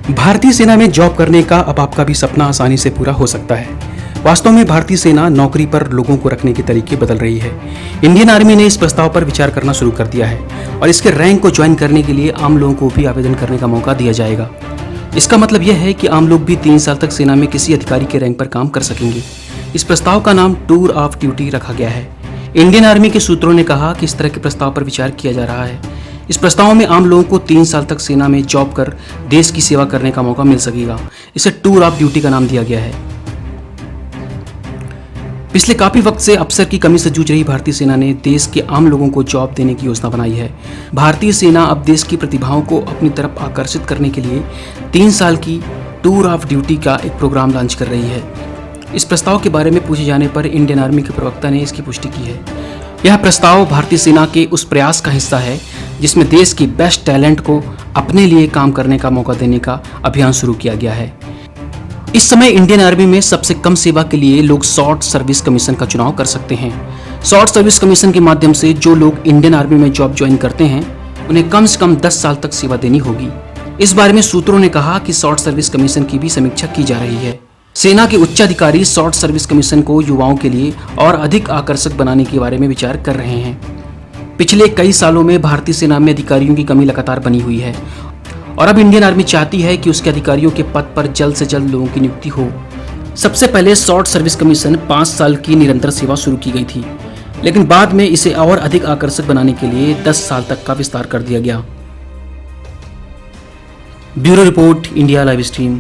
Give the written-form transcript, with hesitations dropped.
भारतीय सेना में जॉब करने का अब आपका भी सपना आसानी से पूरा हो सकता है। वास्तव में भारतीय सेना नौकरी पर लोगों को रखने के तरीके बदल रही है। इंडियन आर्मी ने इस प्रस्ताव पर विचार करना शुरू कर दिया है और इसके रैंक को ज्वाइन करने के लिए आम लोगों को भी आवेदन करने का मौका दिया जाएगा। इसका मतलब यह है कि आम लोग भी 3 साल तक सेना में किसी अधिकारी के रैंक पर काम कर सकेंगे। इस प्रस्ताव का नाम टूर ऑफ ड्यूटी रखा गया है। इंडियन आर्मी के सूत्रों ने कहा कि इस तरह के प्रस्ताव पर विचार किया जा रहा है। इस प्रस्ताव में आम लोगों को 3 साल तक सेना में जॉब कर देश की सेवा करने का मौका मिल सकेगा। इसे टूर ऑफ ड्यूटी का नाम दिया गया है। पिछले काफी वक्त से अफसर की कमी से जूझ रही भारतीय सेना ने देश के आम लोगों को जॉब देने की योजना बनाई है। भारतीय सेना अब देश की प्रतिभाओं को अपनी तरफ आकर्षित करने के लिए 3 साल की टूर ऑफ ड्यूटी का एक प्रोग्राम लॉन्च कर रही है। इस प्रस्ताव के बारे में पूछे जाने पर इंडियन आर्मी के प्रवक्ता ने इसकी पुष्टि की है। यह प्रस्ताव भारतीय सेना के उस प्रयास का हिस्सा है जिसमें देश की बेस्ट टैलेंट को अपने लिए काम करने का मौका देने का अभियान शुरू किया गया है। इस समय इंडियन आर्मी में सबसे कम सेवा के लिए लोग शॉर्ट सर्विस कमीशन का चुनाव कर सकते हैं। शॉर्ट सर्विस कमीशन के माध्यम से जो लोग इंडियन आर्मी में जॉब ज्वाइन करते हैं उन्हें कम से कम 10 साल तक सेवा देनी होगी। इस बारे में सूत्रों ने कहा कि शॉर्ट सर्विस कमीशन की भी समीक्षा की जा रही है। सेना के उच्च अधिकारी शॉर्ट सर्विस कमीशन को युवाओं के लिए और अधिक आकर्षक बनाने के बारे में विचार कर रहे हैं। पिछले कई सालों में भारतीय सेना में अधिकारियों की कमी लगातार बनी हुई है और अब इंडियन आर्मी चाहती है कि उसके अधिकारियों के पद पर जल्द से जल्द लोगों की नियुक्ति हो। सबसे पहले शॉर्ट सर्विस कमीशन 5 साल की निरंतर सेवा शुरू की गई थी, लेकिन बाद में इसे और अधिक आकर्षक बनाने के लिए 10 साल तक का विस्तार कर दिया गया। Bureau report, India live stream.